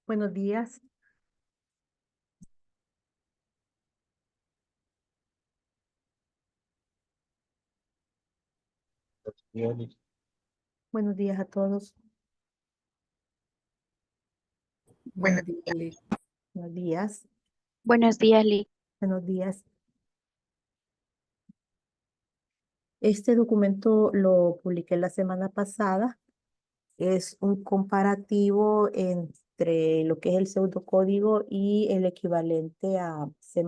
Buenos días. Buenos días a todos. Buenos días, Liz. Buenos días. Buenos días, Liz. Buenos días. Este documento lo publiqué la semana pasada. Es un comparativo entre lo que es el pseudocódigo y el equivalente a C++.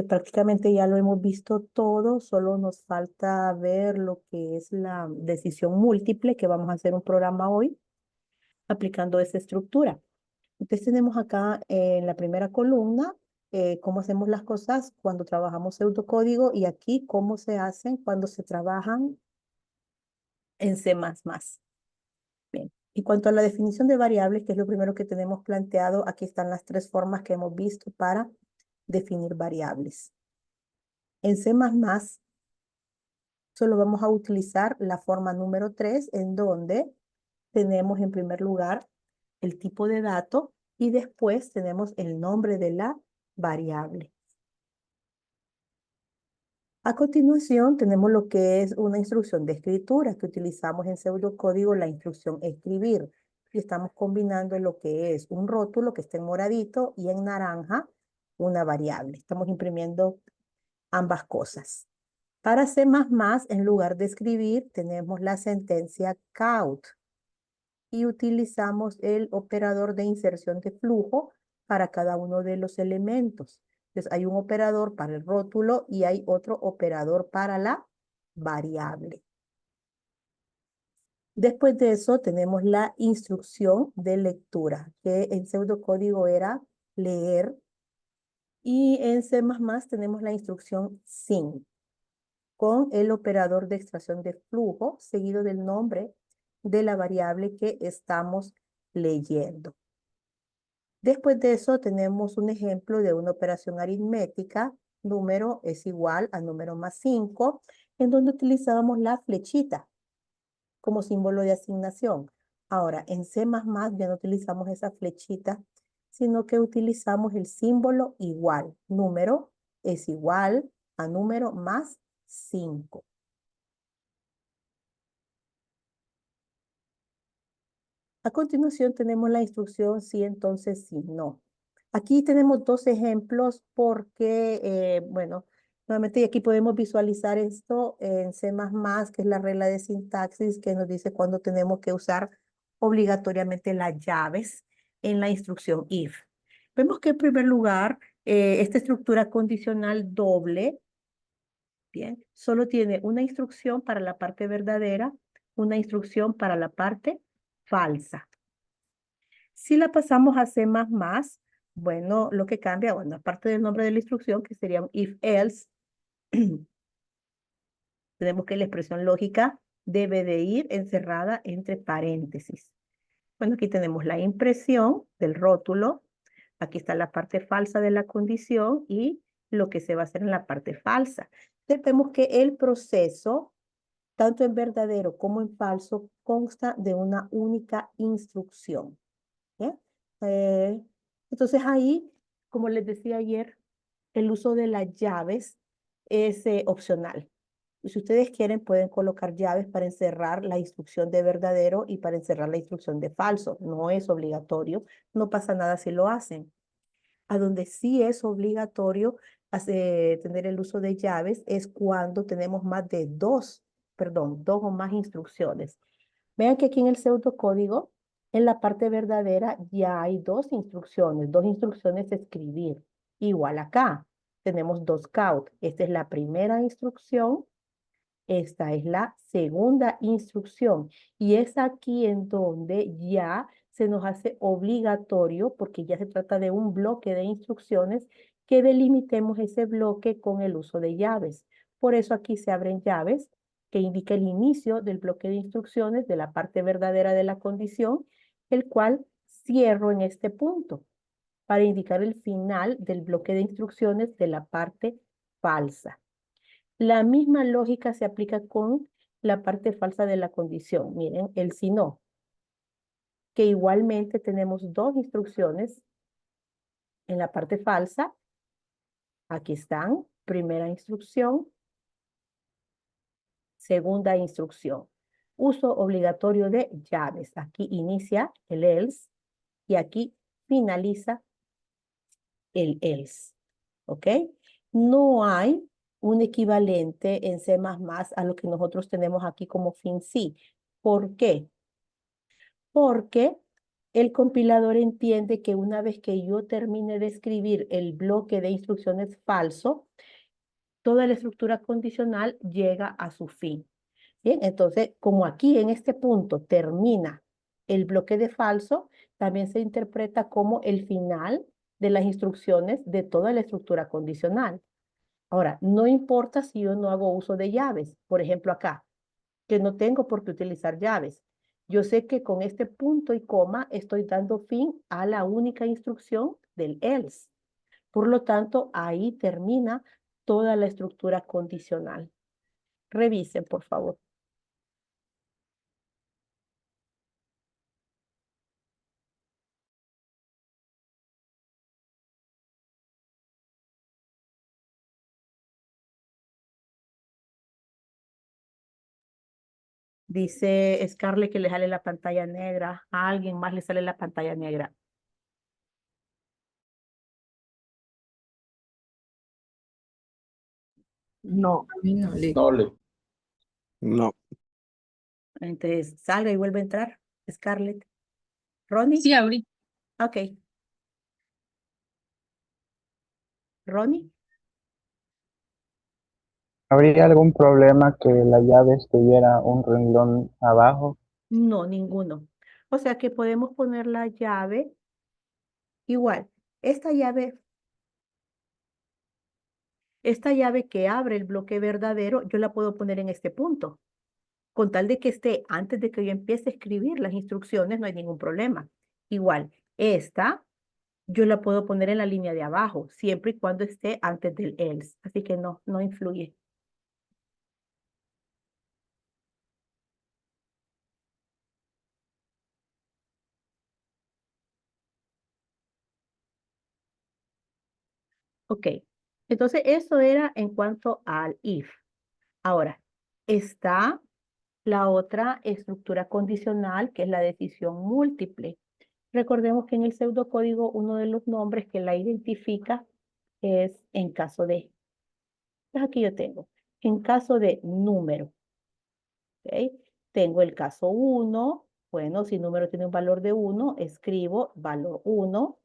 Prácticamente ya lo hemos visto todo, solo nos falta ver lo que es la decisión múltiple, que vamos a hacer un programa hoy aplicando esa estructura. Entonces tenemos acá en la primera columna cómo hacemos las cosas cuando trabajamos pseudocódigo y aquí cómo se hacen cuando se trabajan en C++. Bien. En cuanto a la definición de variables, que es lo primero que tenemos planteado, aquí están las tres formas que hemos visto para definir variables. En C++ solo vamos a utilizar la forma número 3, en donde tenemos en primer lugar el tipo de dato y después tenemos el nombre de la variable. A continuación tenemos lo que es una instrucción de escritura que utilizamos en pseudocódigo, la instrucción escribir. Y estamos combinando lo que es un rótulo que está en moradito y en naranja una variable. Estamos imprimiendo ambas cosas. Para C++, en lugar de escribir, tenemos la sentencia count y utilizamos el operador de inserción de flujo para cada uno de los elementos. Entonces, hay un operador para el rótulo y hay otro operador para la variable. Después de eso, tenemos la instrucción de lectura, que en pseudocódigo era leer. Y en C++ tenemos la instrucción SYN, con el operador de extracción de flujo, seguido del nombre de la variable que estamos leyendo. Después de eso tenemos un ejemplo de una operación aritmética, número es igual a número más 5, en donde utilizábamos la flechita como símbolo de asignación. Ahora, en C++ ya no utilizamos esa flechita, sino que utilizamos el símbolo igual. Número es igual a número más 5. A continuación tenemos la instrucción sí, entonces sí, no. Aquí tenemos dos ejemplos porque, bueno, nuevamente aquí podemos visualizar esto en C++, que es la regla de sintaxis que nos dice cuándo tenemos que usar obligatoriamente las llaves en la instrucción if. Vemos que en primer lugar, esta estructura condicional doble, bien, solo tiene una instrucción para la parte verdadera, una instrucción para la parte falsa. Si la pasamos a C++, bueno, lo que cambia, bueno, aparte del nombre de la instrucción, que sería un if else, tenemos que la expresión lógica debe de ir encerrada entre paréntesis. Bueno, aquí tenemos la impresión del rótulo, aquí está la parte falsa de la condición y lo que se va a hacer en la parte falsa. Entonces vemos que el proceso, tanto en verdadero como en falso, consta de una única instrucción. ¿Bien? Entonces ahí, como les decía ayer, el uso de las llaves es opcional. Si ustedes quieren, pueden colocar llaves para encerrar la instrucción de verdadero y para encerrar la instrucción de falso. No es obligatorio, no pasa nada si lo hacen. A donde sí es obligatorio tener el uso de llaves es cuando tenemos más de dos o más instrucciones. Vean que aquí en el pseudocódigo, en la parte verdadera, ya hay dos instrucciones de escribir. Igual acá, tenemos dos count. Esta es la primera instrucción, esta es la segunda instrucción. Y es aquí en donde ya se nos hace obligatorio, porque ya se trata de un bloque de instrucciones, que delimitemos ese bloque con el uso de llaves. Por eso aquí se abren llaves que indica el inicio del bloque de instrucciones de la parte verdadera de la condición, el cual cierro en este punto para indicar el final del bloque de instrucciones de la parte falsa. La misma lógica se aplica con la parte falsa de la condición. Miren, el si no, que igualmente tenemos dos instrucciones en la parte falsa. Aquí están, primera instrucción, segunda instrucción. Uso obligatorio de llaves. Aquí inicia el else y aquí finaliza el else. ¿Ok? No hay un equivalente en C++ a lo que nosotros tenemos aquí como fin sí. ¿Por qué? Porque el compilador entiende que una vez que yo termine de escribir el bloque de instrucciones falso, toda la estructura condicional llega a su fin. Bien, entonces, como aquí en este punto termina el bloque de falso, también se interpreta como el final de las instrucciones de toda la estructura condicional. Ahora, no importa si yo no hago uso de llaves. Por ejemplo, acá, que no tengo por qué utilizar llaves. Yo sé que con este punto y coma estoy dando fin a la única instrucción del else. Por lo tanto, ahí termina toda la estructura condicional. Revisen, por favor. Dice Scarlett que le sale la pantalla negra. A alguien más le sale la pantalla negra. No, a mí no, No le. No. Entonces, salga y vuelve a entrar. Scarlett. Ronnie. Sí, ahorita. Ok. Ronnie. ¿Habría algún problema que la llave estuviera un renglón abajo? No, ninguno. O sea que podemos poner la llave igual. Esta llave que abre el bloque verdadero, yo la puedo poner en este punto. Con tal de que esté antes de que yo empiece a escribir las instrucciones, no hay ningún problema. Igual, esta yo la puedo poner en la línea de abajo, siempre y cuando esté antes del else. Así que no, no influye. Ok, entonces eso era en cuanto al if. Ahora, está la otra estructura condicional, que es la decisión múltiple. Recordemos que en el pseudocódigo uno de los nombres que la identifica es en caso de. Entonces aquí yo tengo, en caso de número. ¿Ok? Tengo el caso 1. Bueno, si número tiene un valor de 1, escribo valor 1.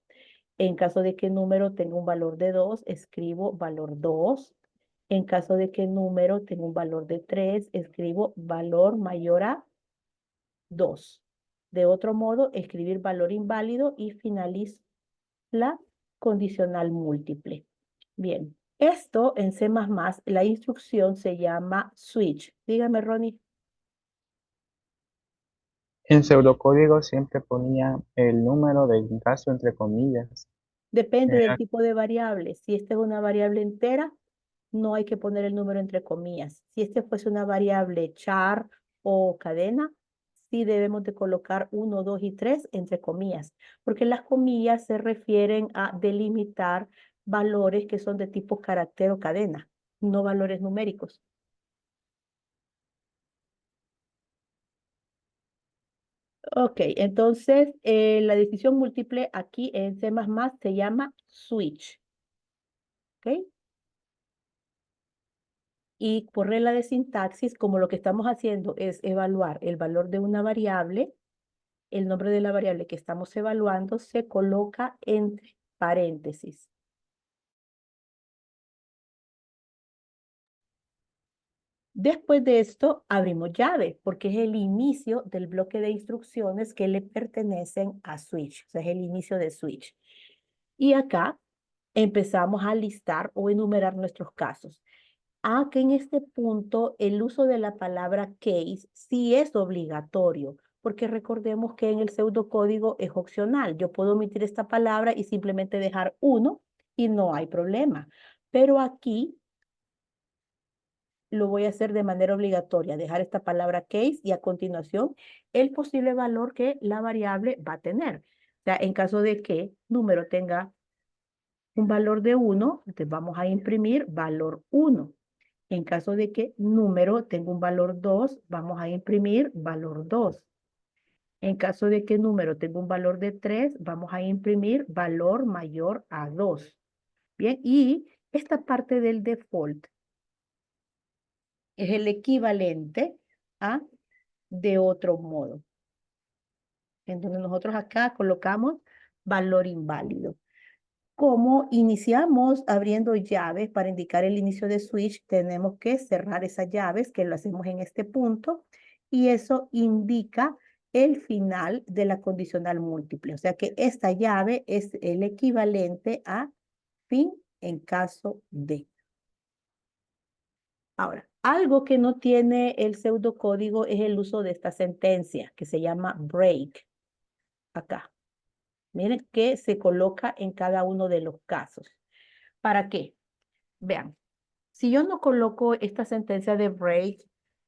En caso de que número tenga un valor de 2, escribo valor 2. En caso de que número tenga un valor de 3, escribo valor mayor a 2. De otro modo, escribir valor inválido y finalizo la condicional múltiple. Bien, esto en C++, la instrucción se llama switch. Dígame, Ronnie. En pseudocódigo siempre ponía el número del caso entre comillas. Depende del Era- tipo de variable. Si esta es una variable entera, no hay que poner el número entre comillas. Si este fuese una variable char o cadena, sí debemos de colocar 1, 2 y 3 entre comillas, porque las comillas se refieren a delimitar valores que son de tipo carácter o cadena, no valores numéricos. Ok, entonces la división múltiple aquí en C++ se llama switch. ¿Ok? Y por regla de sintaxis, como lo que estamos haciendo es evaluar el valor de una variable, el nombre de la variable que estamos evaluando se coloca entre paréntesis. Después de esto, abrimos llave, porque es el inicio del bloque de instrucciones que le pertenecen a switch. O sea, es el inicio de switch. Y acá empezamos a listar o enumerar nuestros casos. Que en este punto el uso de la palabra case sí es obligatorio, porque recordemos que en el pseudocódigo es opcional. Yo puedo omitir esta palabra y simplemente dejar 1 y no hay problema. Pero aquí lo voy a hacer de manera obligatoria, dejar esta palabra case y a continuación el posible valor que la variable va a tener. O sea, en caso de que número tenga un valor de 1, entonces vamos a imprimir valor 1. En caso de que número tenga un valor 2, vamos a imprimir valor 2. En caso de que número tenga un valor de 3, vamos a imprimir valor mayor a 2. Bien, y esta parte del default es el equivalente a de otro modo. Entonces nosotros acá colocamos valor inválido. Como iniciamos abriendo llaves para indicar el inicio de switch, tenemos que cerrar esas llaves, que lo hacemos en este punto, y eso indica el final de la condicional múltiple. O sea que esta llave es el equivalente a fin en caso de. Ahora, algo que no tiene el pseudocódigo es el uso de esta sentencia, que se llama break, acá. Miren que se coloca en cada uno de los casos. ¿Para qué? Vean, si yo no coloco esta sentencia de break,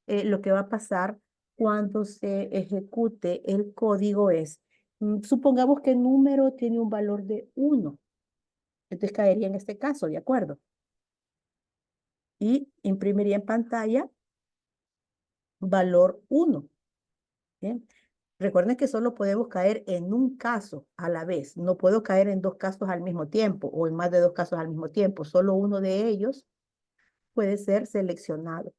lo que va a pasar cuando se ejecute el código es, supongamos que el número tiene un valor de 1. Entonces caería en este caso, ¿de acuerdo? Y imprimiría en pantalla valor 1. ¿Bien? Recuerden que solo podemos caer en un caso a la vez. No puedo caer en 2 casos al mismo tiempo o en más de 2 casos al mismo tiempo. Solo uno de ellos puede ser seleccionado.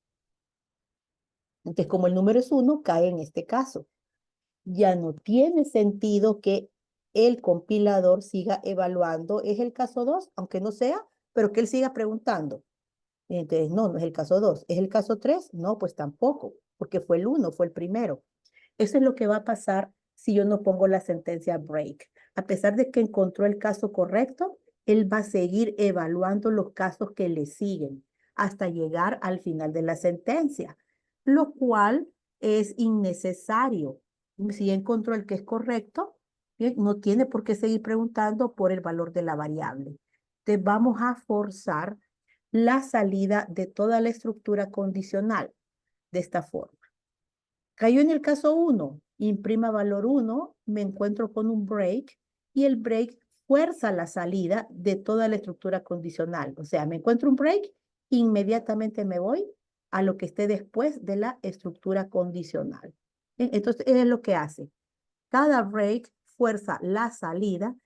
Entonces, como el número es 1, cae en este caso. Ya no tiene sentido que el compilador siga evaluando. Es el caso 2, aunque no sea, pero que él siga preguntando. Entonces, no, no es el caso 2. ¿Es el caso 3? No, pues tampoco, porque fue el 1, fue el primero. Eso es lo que va a pasar si yo no pongo la sentencia break. A pesar de que encontró el caso correcto, él va a seguir evaluando los casos que le siguen hasta llegar al final de la sentencia, lo cual es innecesario. Si encontró el que es correcto, bien, no tiene por qué seguir preguntando por el valor de la variable. Entonces vamos a forzar la salida de toda la estructura condicional de esta forma. Cayó en el caso 1, imprima valor 1, me encuentro con un break y el break fuerza la salida de toda la estructura condicional. O sea, me encuentro un break, inmediatamente me voy a lo que esté después de la estructura condicional. Entonces, es lo que hace. Cada break fuerza la salida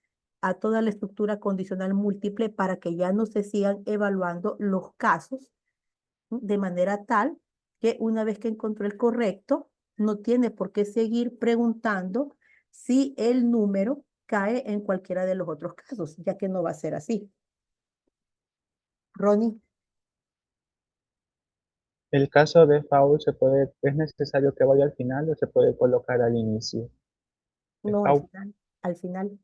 a toda la estructura condicional múltiple para que ya no se sigan evaluando los casos de manera tal que una vez que encontró el correcto, no tiene por qué seguir preguntando si el número cae en cualquiera de los otros casos, ya que no va a ser así. Ronnie, El caso de foul es necesario que vaya al final o se puede colocar al inicio. De no foul, al final,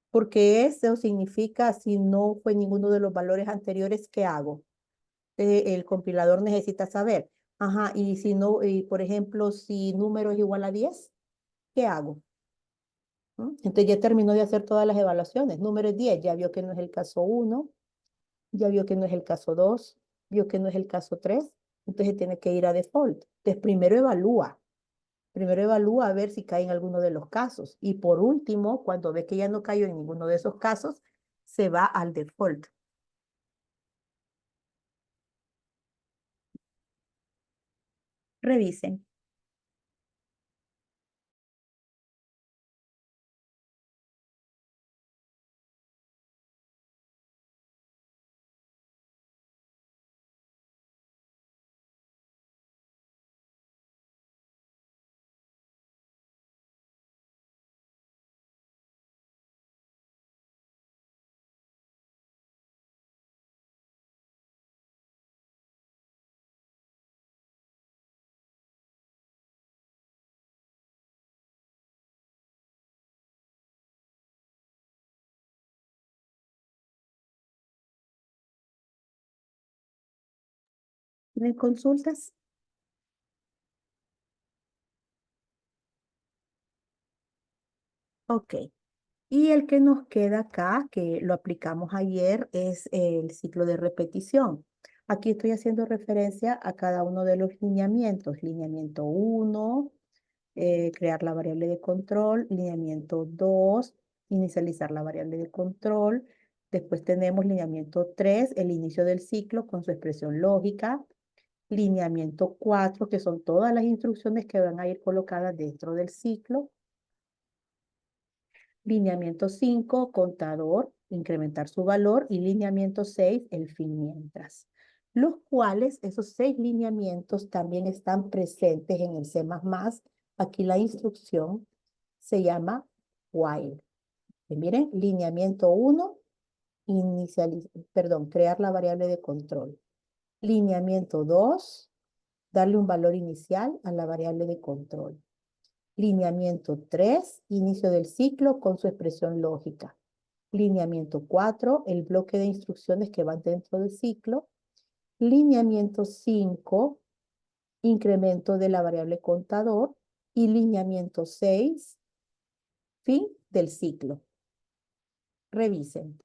porque eso significa si no fue ninguno de los valores anteriores, ¿qué hago? El compilador necesita saber, ajá, y si no, y por ejemplo, si número es igual a 10, ¿qué hago? Entonces ya terminó de hacer todas las evaluaciones. Número es 10, ya vio que no es el caso 1, ya vio que no es el caso 2, vio que no es el caso 3, entonces tiene que ir a default. Entonces primero evalúa Primero evalúa a ver si cae en alguno de los casos. Y por último, cuando ve que ya no cayó en ninguno de esos casos, se va al default. Revisen. ¿Tienen consultas? Ok. Y el que nos queda acá, que lo aplicamos ayer, es el ciclo de repetición. Aquí estoy haciendo referencia a cada uno de los lineamientos. Lineamiento 1, crear la variable de control. Lineamiento 2, inicializar la variable de control. Después tenemos lineamiento 3, el inicio del ciclo con su expresión lógica. Lineamiento 4, que son todas las instrucciones que van a ir colocadas dentro del ciclo. Lineamiento 5, contador, incrementar su valor. Y lineamiento 6, el fin mientras. Los cuales, esos 6 lineamientos también están presentes en el C++. Aquí la instrucción se llama while. Y miren, lineamiento 1, crear la variable de control. Lineamiento 2, darle un valor inicial a la variable de control. Lineamiento 3, inicio del ciclo con su expresión lógica. Lineamiento 4, el bloque de instrucciones que van dentro del ciclo. Lineamiento 5, incremento de la variable contador. Y lineamiento 6, fin del ciclo. Revisen.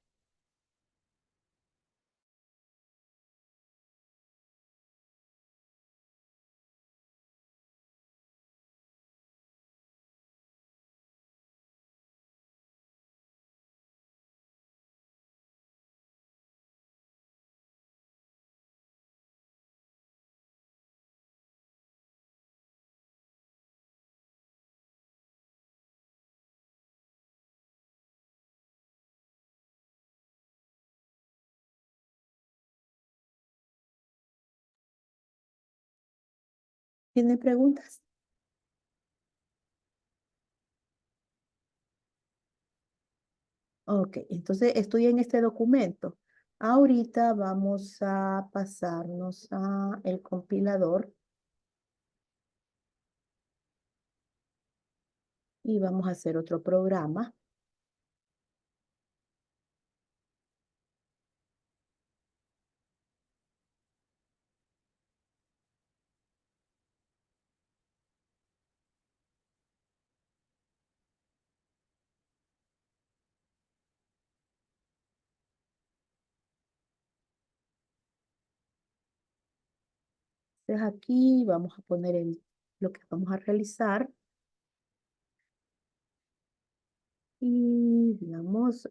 ¿Tienen preguntas? Ok, entonces estoy en este documento. Ahorita vamos a pasarnos a el compilador y vamos a hacer otro programa. Entonces aquí vamos a poner lo que vamos a realizar. Y digamos,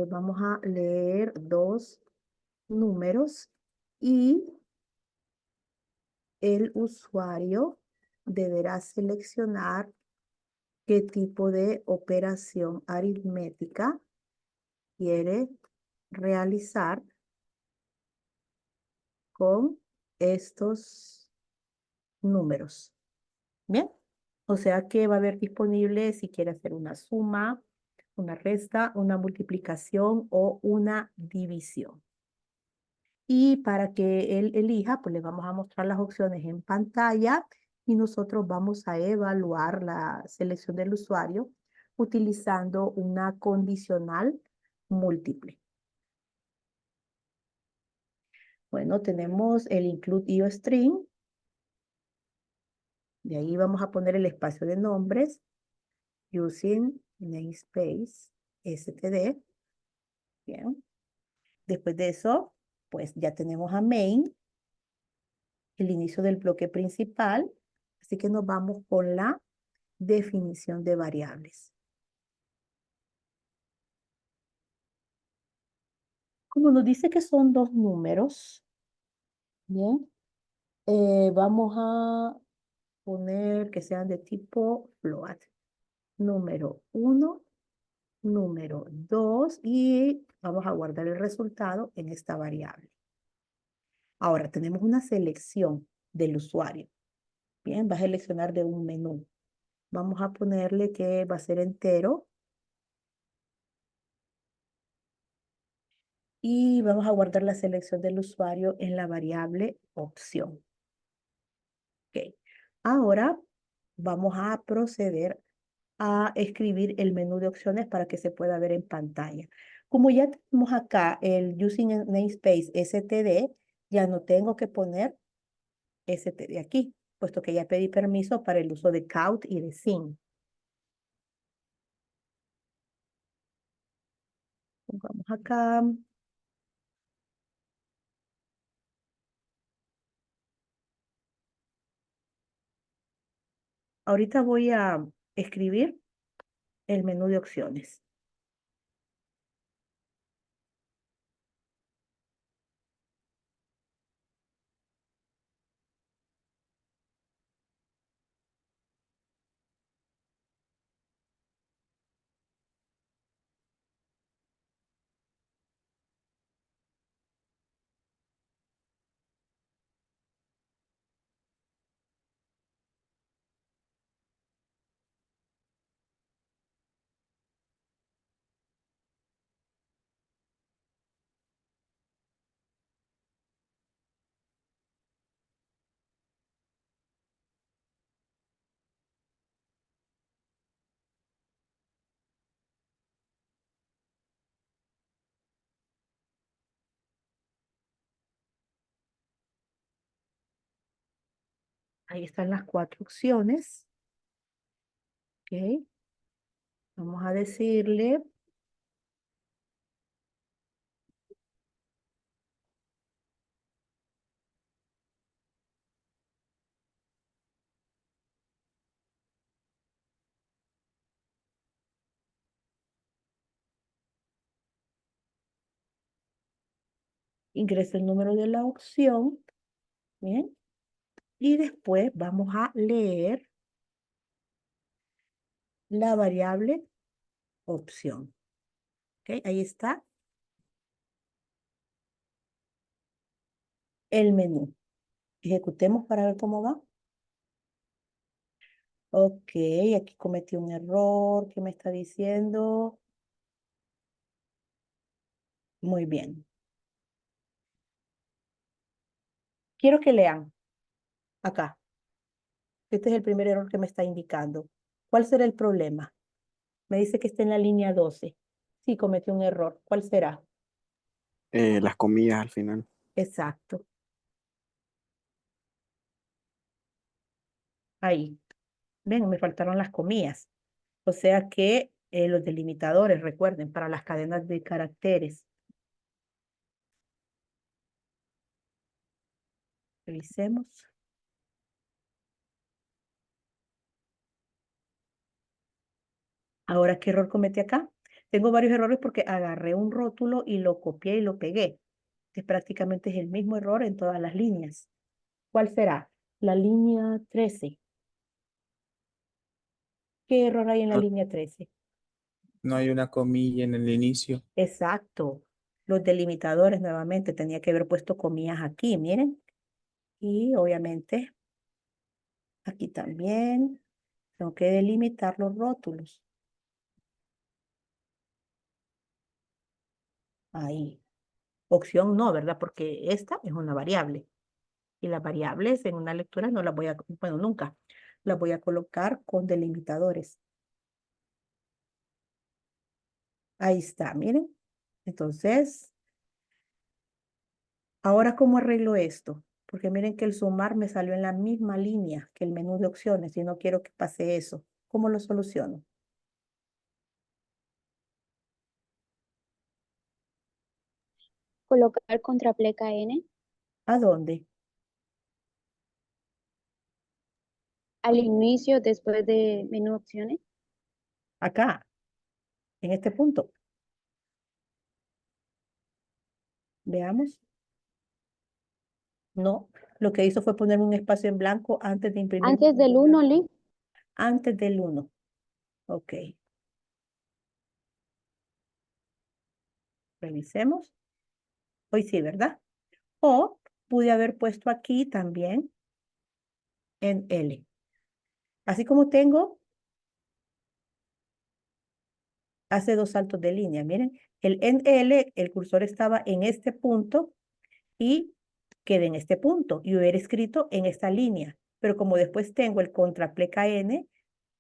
vamos a leer 2 números y el usuario deberá seleccionar qué tipo de operación aritmética quiere realizar con estos números. Bien, o sea que va a haber disponible si quiere hacer una suma, una resta, una multiplicación o una división. Y para que él elija, pues le vamos a mostrar las opciones en pantalla y nosotros vamos a evaluar la selección del usuario utilizando una condicional múltiple. Bueno, tenemos el include IOString. De ahí vamos a poner el espacio de nombres using namespace std. Bien. Después de eso, pues ya tenemos a main, el inicio del bloque principal. Así que nos vamos con la definición de variables. Como nos dice que son dos números, bien, vamos a poner que sean de tipo float. Número 1, número 2 y vamos a guardar el resultado en esta variable. Ahora tenemos una selección del usuario. Bien, va a seleccionar de un menú. Vamos a ponerle que va a ser entero. Y vamos a guardar la selección del usuario en la variable opción. Ok. Ahora vamos a proceder a escribir el menú de opciones para que se pueda ver en pantalla. Como ya tenemos acá el Using Namespace STD, ya no tengo que poner STD aquí, puesto que ya pedí permiso para el uso de count y de syn. Vamos acá. Ahorita voy a escribir el menú de opciones. Ahí están las 4 opciones. Ok. Vamos a decirle ingresa el número de la opción. Bien. Y después vamos a leer la variable opción. Ok. Ahí está el menú. Ejecutemos para ver cómo va. Ok, aquí cometí un error. ¿Qué me está diciendo? Muy bien. Quiero que lean acá. Este es el primer error que me está indicando. ¿Cuál será el problema? Me dice que está en la línea 12. Sí, cometió un error. ¿Cuál será? Las comillas al final. Exacto. Ahí. Ven, me faltaron las comillas. O sea que los delimitadores, recuerden, para las cadenas de caracteres. Revisemos. Ahora, ¿qué error cometí acá? Tengo varios errores porque agarré un rótulo y lo copié y lo pegué. Que prácticamente es el mismo error en todas las líneas. ¿Cuál será? La línea 13. ¿Qué error hay en la No, línea 13? no hay una comilla en el inicio. Exacto. Los delimitadores nuevamente tenía que haber puesto comillas aquí, miren. Y obviamente aquí también tengo que delimitar los rótulos. Ahí. Opción no, ¿verdad? Porque esta es una variable. Y las variables en una lectura no las voy a, bueno, nunca. Las voy a colocar con delimitadores. Ahí está, miren. Entonces, ahora, ¿cómo arreglo esto? Porque miren que el sumar me salió en la misma línea que el menú de opciones y no quiero que pase eso. ¿Cómo lo soluciono? Colocar contrapleca N. ¿A dónde? al inicio después de menú opciones. Acá, en este punto. Veamos. No, lo que hizo fue poner un espacio en blanco antes de imprimir. Antes del 1, Liz. Antes del 1. Ok. Revisemos. Hoy sí, ¿verdad? O pude haber puesto aquí también en L. Así como tengo, hace 2 saltos de línea. Miren, el en L, el cursor estaba en este punto y queda en este punto. Y hubiera escrito en esta línea. Pero como después tengo el contrapleca N,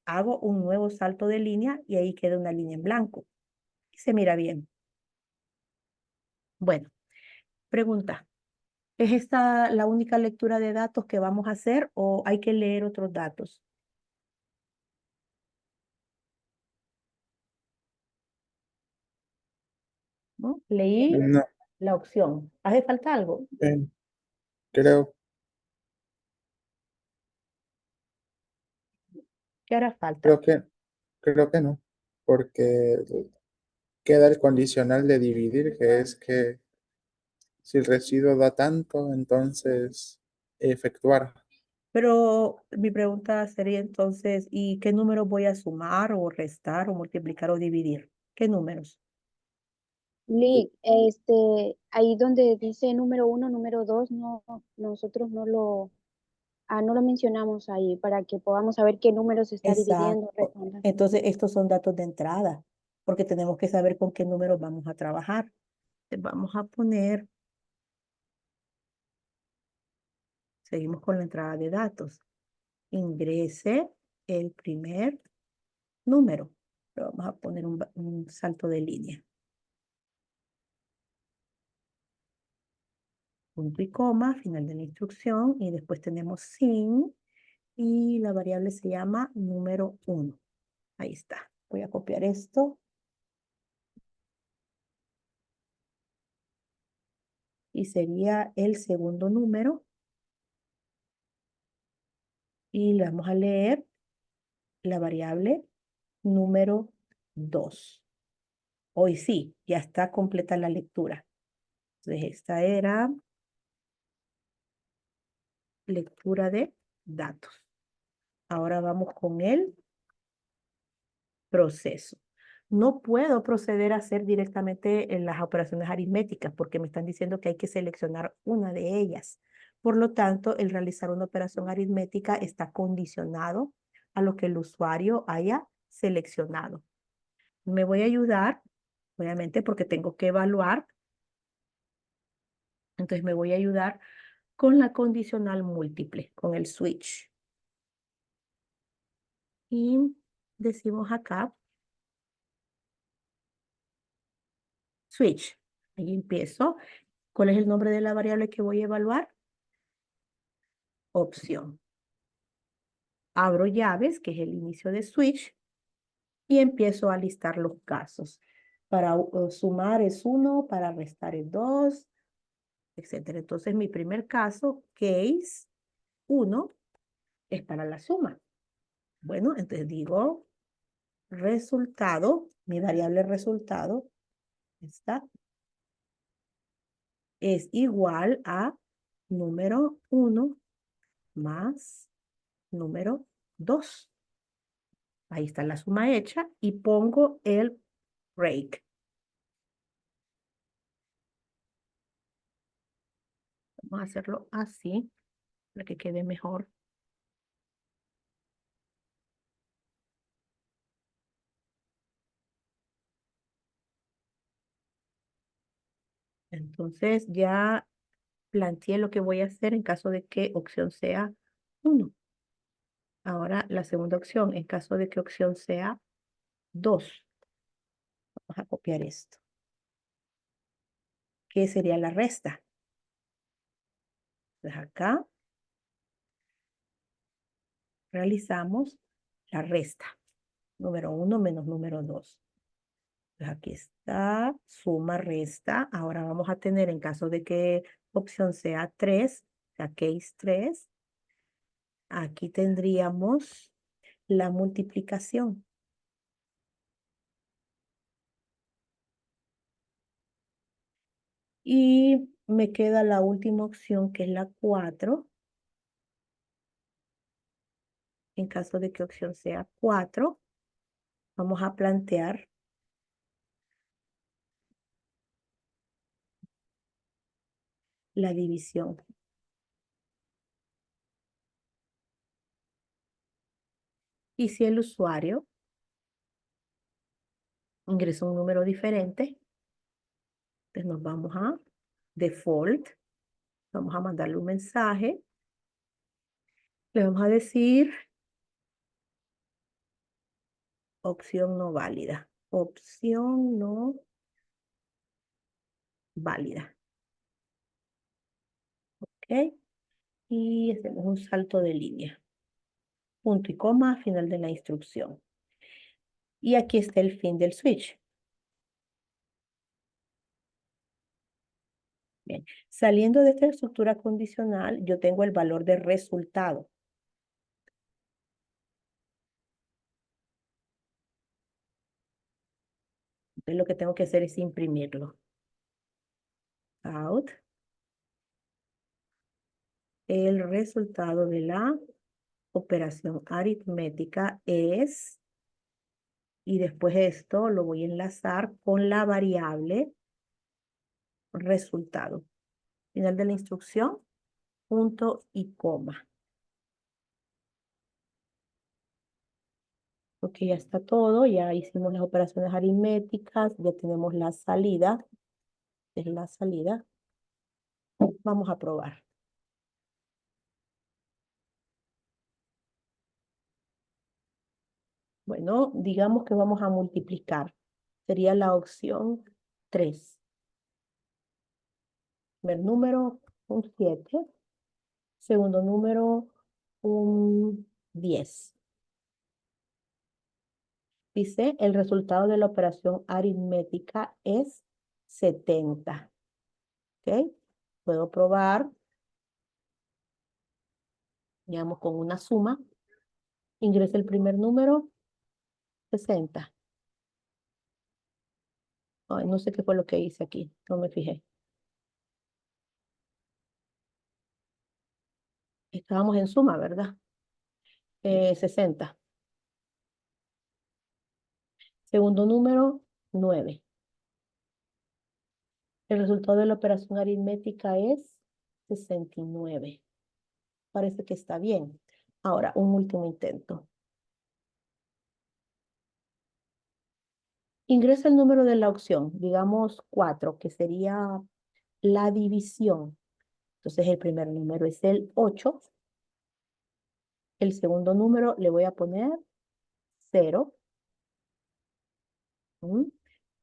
hago un nuevo salto de línea y ahí queda una línea en blanco. Y se mira bien. Bueno, pregunta. ¿Es esta la única lectura de datos que vamos a hacer o hay que leer otros datos? ¿No? Leí No, la opción. ¿Hace falta algo? eh, creo, ¿Qué hará falta? creo que no, porque queda el condicional de dividir, que es que si el residuo da tanto, entonces efectuar. Pero mi pregunta sería entonces, ¿y qué números voy a sumar o restar o multiplicar o dividir? ¿Qué números? Liz, ahí donde dice número 1, número 2, no, nosotros no lo mencionamos ahí para que podamos saber qué número se está dividiendo, Exacto. restando. Entonces, estos son datos de entrada, porque tenemos que saber con qué números vamos a trabajar. Vamos a poner, seguimos con la entrada de datos. Ingrese el primer número. Pero vamos a poner un salto de línea. Punto y coma, final de la instrucción, y después tenemos sin, y la variable se llama número 1. Ahí está. Voy a copiar esto. Y sería el segundo número. Y le vamos a leer la variable número 2. Hoy sí, ya está completa la lectura. Entonces, esta era lectura de datos. Ahora vamos con el proceso. No puedo proceder a hacer directamente en las operaciones aritméticas porque me están diciendo que hay que seleccionar una de ellas. Por lo tanto, el realizar una operación aritmética está condicionado a lo que el usuario haya seleccionado. Me voy a ayudar, obviamente, porque tengo que evaluar. Entonces me voy a ayudar con la condicional múltiple, con el switch. Y decimos acá, switch. Ahí empiezo. ¿Cuál es el nombre de la variable que voy a evaluar? Opción. Abro llaves, que es el inicio de switch, y empiezo a listar los casos. Para sumar es 1, para restar es 2, etc. Entonces, mi primer caso, case 1, es para la suma. Bueno, entonces digo resultado, mi variable resultado, está, es igual a número 1 más número 2. Ahí está la suma hecha y pongo el break. Vamos a hacerlo así para que quede mejor. Entonces ya planteé lo que voy a hacer en caso de que opción sea 1. Ahora la segunda opción, en caso de que opción sea 2. Vamos a copiar esto. ¿Qué sería la resta? Entonces acá realizamos la resta. Número 1 menos número 2. Entonces aquí está, suma, resta. Ahora vamos a tener, en caso de que opción sea 3, o sea, case 3, Aquí tendríamos la multiplicación. Y me queda la última opción, que es la 4. En caso de que opción sea 4, vamos a plantear la división. Y si el usuario ingresa un número diferente, pues nos vamos a default, vamos a mandarle un mensaje, le vamos a decir opción no válida, opción no válida. ¿Ok? Y hacemos un salto de línea. Punto y coma, final de la instrucción. Y aquí está el fin del switch. Bien, saliendo de esta estructura condicional, yo tengo el valor de resultado. Entonces lo que tengo que hacer es imprimirlo. Out. El resultado de la operación aritmética es, y después esto lo voy a enlazar con la variable resultado. Final de la instrucción, punto y coma. Ok, ya está todo, ya hicimos las operaciones aritméticas, ya tenemos la salida. Es la salida. Vamos a probar. Bueno, digamos que vamos a multiplicar. Sería la opción 3. Primer número, un 7. Segundo número, un 10. Dice, el resultado de la operación aritmética es 70. ¿Ok? Puedo probar, digamos, con una suma. Ingresa el primer número, 60. Ay, no sé qué fue lo que hice aquí, no me fijé. Estábamos en suma, ¿verdad? 60. Segundo número, 9. El resultado de la operación aritmética es 69. Parece que está bien. Ahora, un último intento. Ingresa el número de la opción, digamos 4, que sería la división. Entonces, el primer número es el 8. El segundo número le voy a poner 0.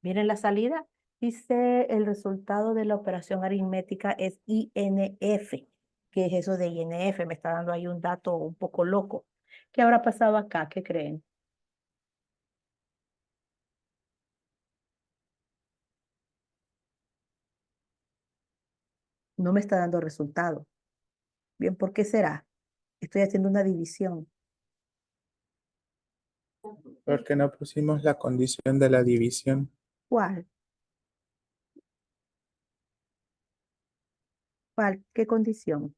Miren la salida. Dice el resultado de la operación aritmética es INF. ¿Qué es eso de INF? Me está dando ahí un dato un poco loco. ¿Qué habrá pasado acá? ¿Qué creen? No me está dando resultado. Bien, ¿por qué será? Estoy haciendo una división. Porque no pusimos la condición de la división. ¿Cuál? ¿Cuál? ¿Qué condición?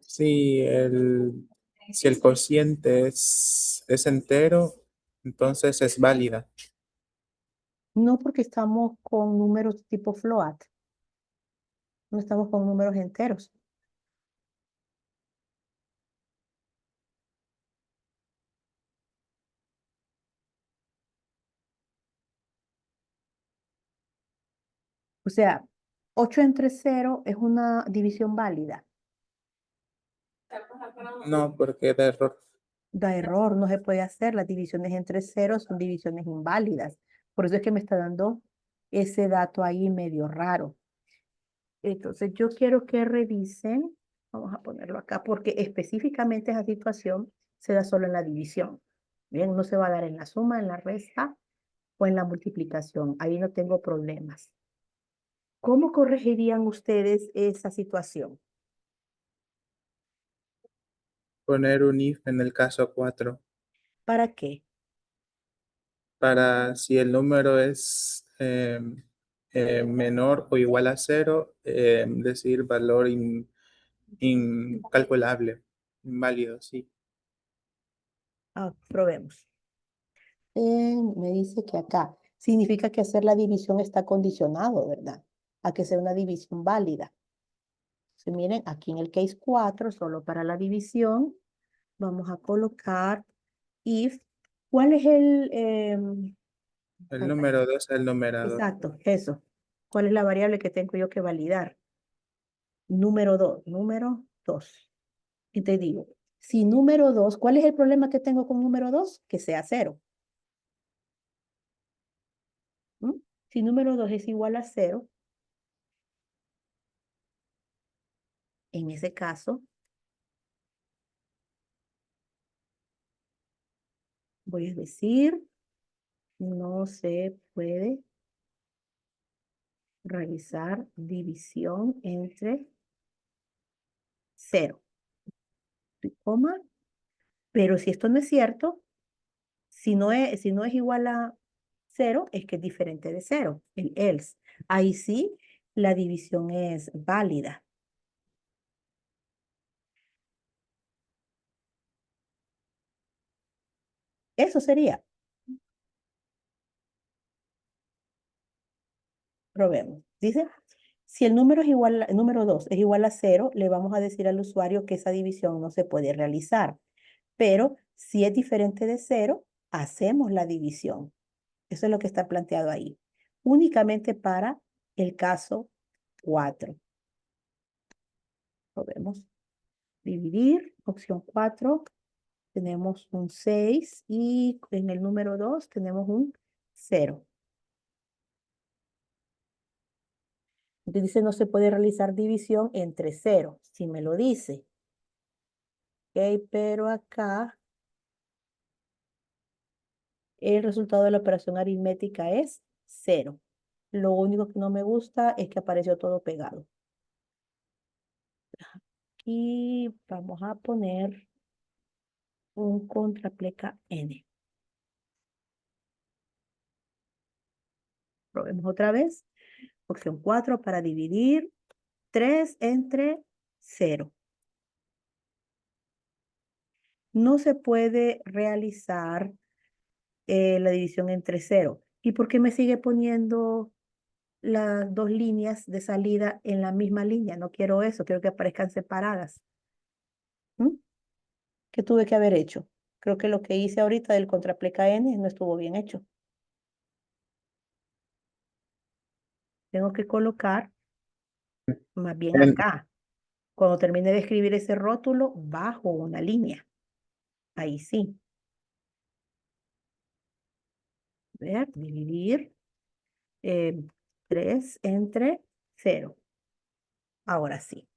Si el cociente es entero, entonces es válida. No, porque estamos con números tipo float. No estamos con números enteros. O sea, 8 entre 0 es una división válida. No, porque da error. Da error, no se puede hacer. Las divisiones entre ceros son divisiones inválidas. Por eso es que me está dando ese dato ahí medio raro. Entonces, yo quiero que revisen. Vamos a ponerlo acá, porque específicamente esa situación se da solo en la división. Bien, no se va a dar en la suma, en la resta o en la multiplicación. Ahí no tengo problemas. ¿Cómo corregirían ustedes esa situación? Poner un if en el caso 4 ¿Para qué? para si el número es menor o igual a 0, decir valor incalculable, inválido, sí. Probemos. Me dice que acá significa que hacer la división está condicionado, ¿verdad? A que sea una división válida. Entonces, miren, aquí en el case 4, solo para la división, vamos a colocar if. ¿Cuál es El número 2 es el numerador. exacto, eso? ¿Cuál es la variable que tengo yo que validar? Número 2. Y te digo, si número 2, ¿cuál es el problema que tengo con número 2? Que sea 0. ¿Mm? Si número 2 es igual a 0, en ese caso, voy a decir, no se puede realizar división entre 0, coma, pero si esto no es cierto, si no es igual a 0, es que es diferente de 0, el else. Ahí sí, la división es válida. Eso sería. Probemos. Dice, si el número es igual, el número 2 es igual a 0, le vamos a decir al usuario que esa división no se puede realizar. Pero si es diferente de 0, hacemos la división. Eso es lo que está planteado ahí. Únicamente para el caso 4. Probemos. Dividir, opción 4. Tenemos un 6 y en el número 2 tenemos un 0. Entonces dice no se puede realizar división entre 0. Si me lo dice. Ok, pero acá el resultado de la operación aritmética es 0. Lo único que no me gusta es que apareció todo pegado. Y vamos a poner un contrapleca n. Probemos otra vez. Opción 4 para dividir 3 entre 0. No se puede realizar la división entre 0. ¿Y por qué me sigue poniendo las dos líneas de salida en la misma línea? No quiero eso, quiero que aparezcan separadas. ¿Mm? ¿Qué tuve que haber hecho? Creo que lo que hice ahorita del contrapleca n no estuvo bien hecho. Tengo que colocar más bien En- acá. Cuando termine de escribir ese rótulo, bajo una línea. Ahí sí. Ver, dividir 3 entre 0. Ahora sí.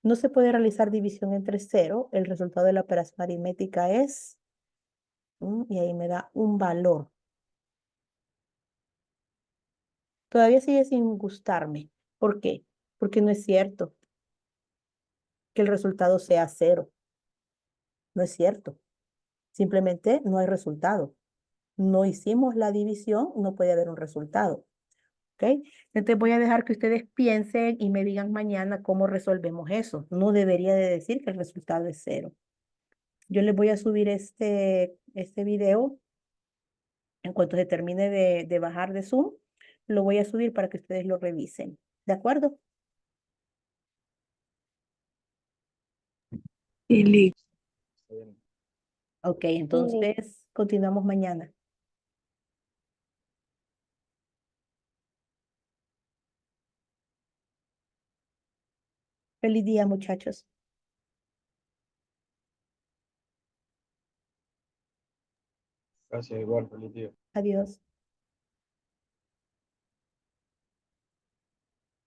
No se puede realizar división entre 0. El resultado de la operación aritmética es, y ahí me da un valor. Todavía sigue sin gustarme. ¿Por qué? Porque no es cierto que el resultado sea 0. No es cierto. Simplemente no hay resultado. No hicimos la división, no puede haber un resultado. ¿Ok? Entonces voy a dejar que ustedes piensen y me digan mañana cómo resolvemos eso. No debería de decir que el resultado es 0. Yo les voy a subir este video en cuanto se termine de bajar de Zoom. Lo voy a subir para que ustedes lo revisen. ¿De acuerdo? Sí, Lick. Ok, Sí, entonces continuamos mañana. Feliz día, muchachos. Gracias, igual, feliz día. Adiós.